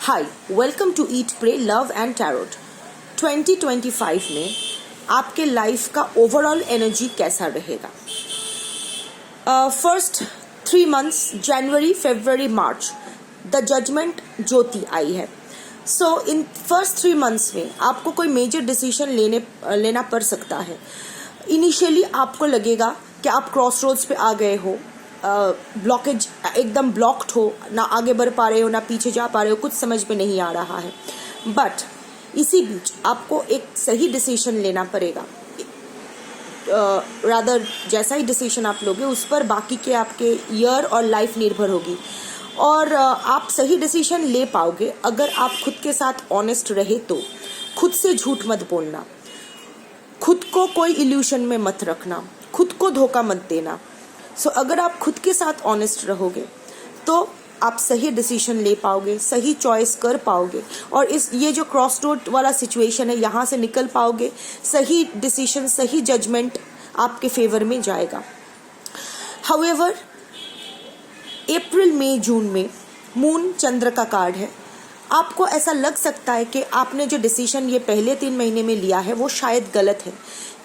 Hi, welcome to eat pray love and tarot. 2025 में आपके life का ओवरऑल एनर्जी कैसा रहेगा? फर्स्ट 3 मंथ्स जनवरी फरवरी मार्च द जजमेंट ज्योति आई है। सो इन फर्स्ट 3 मंथ्स में आपको कोई मेजर डिसीजन लेना पड़ सकता है। इनिशियली आपको लगेगा कि आप क्रॉस रोड्स पे आ गए हो, ब्लॉकेज एकदम ब्लॉक्ड हो, ना आगे बढ़ पा रहे हो ना पीछे जा पा रहे हो, कुछ समझ में नहीं आ रहा है। बट इसी बीच आपको एक सही डिसीजन लेना पड़ेगा। रादर जैसा ही डिसीजन आप लोगे उस पर बाकी के आपके ईयर और लाइफ निर्भर होगी। और आप सही डिसीजन ले पाओगे अगर आप खुद के साथ ऑनेस्ट रहे तो। खुद से झूठ मत बोलना, खुद को कोई इल्यूशन में मत रखना, खुद को धोखा मत देना। सो अगर आप खुद के साथ ऑनेस्ट रहोगे तो आप सही डिसीजन ले पाओगे, सही चॉइस कर पाओगे और ये जो क्रॉस रोड वाला सिचुएशन है यहाँ से निकल पाओगे। सही डिसीजन, सही जजमेंट आपके फेवर में जाएगा। हाउएवर अप्रैल मई जून में मून चंद्र का कार्ड है। आपको ऐसा लग सकता है कि आपने जो डिसीजन ये पहले 3 महीने में लिया है वो शायद गलत है,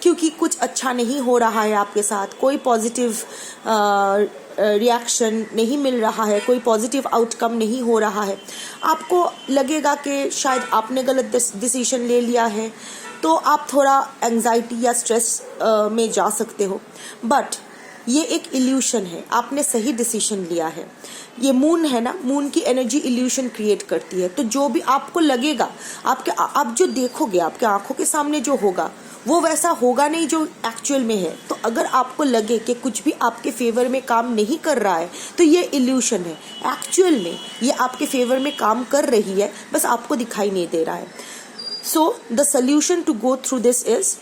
क्योंकि कुछ अच्छा नहीं हो रहा है आपके साथ, कोई पॉजिटिव रिएक्शन नहीं मिल रहा है, कोई पॉजिटिव आउटकम नहीं हो रहा है। आपको लगेगा कि शायद आपने गलत डिसीजन ले लिया है, तो आप थोड़ा एंजाइटी या स्ट्रेस में जा सकते हो। बट ये एक इल्यूशन है, आपने सही डिसीजन लिया है। ये मून है ना, मून की एनर्जी इल्यूशन क्रिएट करती है। तो जो भी आपको लगेगा, आप जो देखोगे आपके आंखों के सामने जो होगा वो वैसा होगा नहीं जो एक्चुअल में है। तो अगर आपको लगे कि कुछ भी आपके फेवर में काम नहीं कर रहा है तो ये इल्यूशन है। एक्चुअल में ये आपके फेवर में काम कर रही है, बस आपको दिखाई नहीं दे रहा है। So the solution to go through this is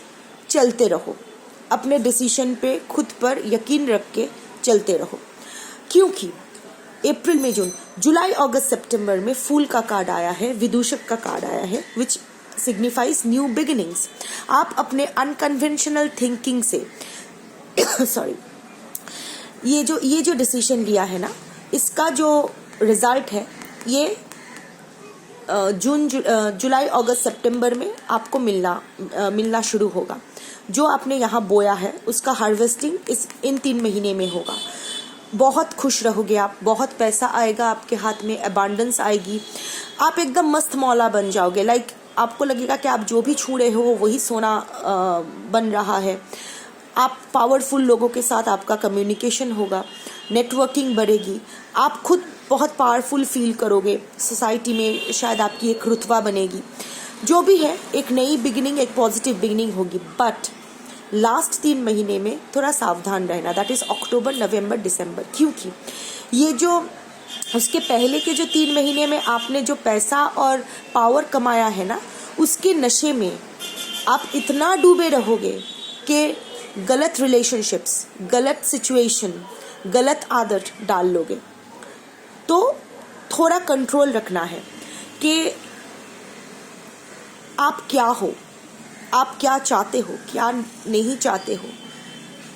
चलते रहो, अपने डिसीजन पे खुद पर यकीन रख के चलते रहो। क्योंकि अप्रैल में जून जुलाई अगस्त सितंबर में फूल का कार्ड आया है, विदूषक का कार्ड आया है, विच सिग्निफाइज न्यू बिगिनिंग्स। आप अपने अनकन्वेंशनल थिंकिंग से सॉरी ये जो डिसीजन लिया है ना, इसका जो रिजल्ट है ये जुलाई अगस्त सितंबर में आपको मिलना शुरू होगा। जो आपने यहाँ बोया है उसका हार्वेस्टिंग इन 3 महीने में होगा। बहुत खुश रहोगे आप, बहुत पैसा आएगा आपके हाथ में, अबांडेंस आएगी, आप एकदम मस्त मौला बन जाओगे। लाइक आपको लगेगा कि आप जो भी छू रहे हो वही सोना बन रहा है। आप पावरफुल लोगों के साथ आपका कम्युनिकेशन होगा, नेटवर्किंग बढ़ेगी, आप खुद बहुत पावरफुल फील करोगे, सोसाइटी में शायद आपकी एक रुतबा बनेगी। जो भी है एक नई बिगिनिंग, एक पॉजिटिव बिगिनिंग होगी। बट लास्ट 3 महीने में थोड़ा सावधान रहना, दैट इज अक्टूबर नवंबर दिसंबर। क्योंकि ये जो उसके पहले के जो 3 महीने में आपने जो पैसा और पावर कमाया है ना, उसके नशे में आप इतना डूबे रहोगे कि गलत रिलेशनशिप्स, गलत सिचुएशन, गलत आदत डाल लोगे। तो थोड़ा कंट्रोल रखना है कि आप क्या हो, आप क्या चाहते हो, क्या नहीं चाहते हो।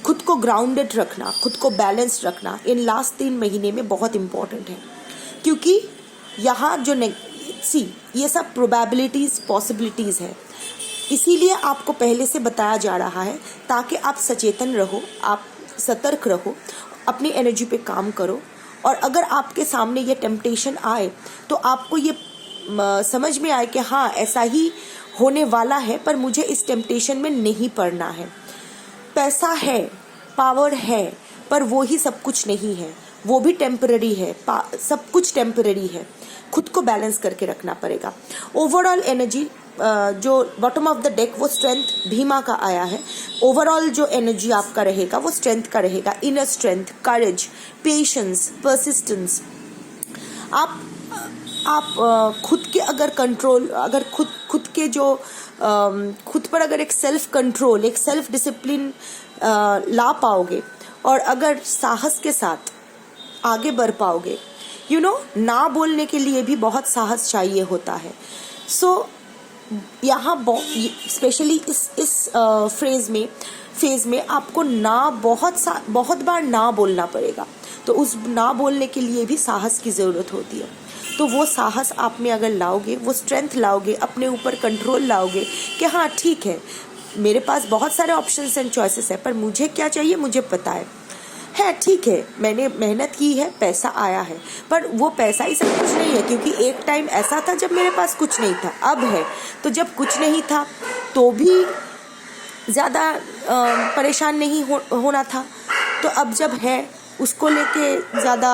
खुद को ग्राउंडेड रखना, खुद को बैलेंस रखना इन लास्ट 3 महीने में बहुत इम्पोर्टेंट है। क्योंकि यहाँ जो ये सब प्रोबेबिलिटीज़, पॉसिबिलिटीज़ है, इसीलिए आपको पहले से बताया जा रहा है ताकि आप सचेतन रहो, आप सतर्क रहो, अपनी एनर्जी पे काम करो। और अगर आपके सामने ये टेम्पटेशन आए तो आपको ये समझ में आए कि हाँ ऐसा ही होने वाला है, पर मुझे इस टेम्पटेशन में नहीं पड़ना है। पैसा है, पावर है, पर वो ही सब कुछ नहीं है, वो भी टेम्पररी है, सब कुछ टेम्पररी है। खुद को बैलेंस करके रखना पड़ेगा। ओवरऑल एनर्जी जो बॉटम ऑफ द डेक वो स्ट्रेंथ भीमा का आया है। ओवरऑल जो एनर्जी आपका रहेगा वो स्ट्रेंथ का रहेगा। इनर स्ट्रेंथ, करेज, पेशेंस, परसिस्टेंस। आप खुद के अगर कंट्रोल, अगर खुद के जो खुद पर अगर एक सेल्फ कंट्रोल, एक सेल्फ डिसिप्लिन ला पाओगे और अगर साहस के साथ आगे बढ़ पाओगे, ना बोलने के लिए भी बहुत साहस चाहिए होता है। सो यहाँ स्पेशली इस फेज में आपको बहुत बार ना बोलना पड़ेगा। तो उस ना बोलने के लिए भी साहस की ज़रूरत होती है। तो वो साहस आप में अगर लाओगे, वो स्ट्रेंथ लाओगे, अपने ऊपर कंट्रोल लाओगे कि हाँ ठीक है, मेरे पास बहुत सारे ऑप्शंस एंड चॉइसेस है, पर मुझे क्या चाहिए मुझे पता है ठीक है, मैंने मेहनत की है, पैसा आया है, पर वो पैसा ही सब कुछ नहीं है, क्योंकि एक टाइम ऐसा था जब मेरे पास कुछ नहीं था, अब है। तो जब कुछ नहीं था तो भी ज़्यादा परेशान नहीं होना था, तो अब जब है उसको लेके ज़्यादा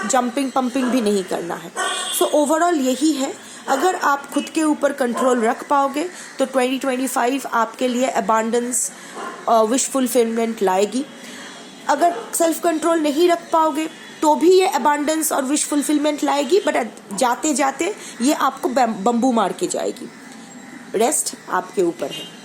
जंपिंग पंपिंग भी नहीं करना है। सो ओवरऑल यही है, अगर आप खुद के ऊपर कंट्रोल रख पाओगे तो 2025 आपके लिए अबांडेंस विश फुलफिलमेंट लाएगी। अगर सेल्फ कंट्रोल नहीं रख पाओगे तो भी ये अबांडेंस और विश फुलफिलमेंट लाएगी, बट जाते जाते ये आपको बम्बू मार के जाएगी। रेस्ट आपके ऊपर है।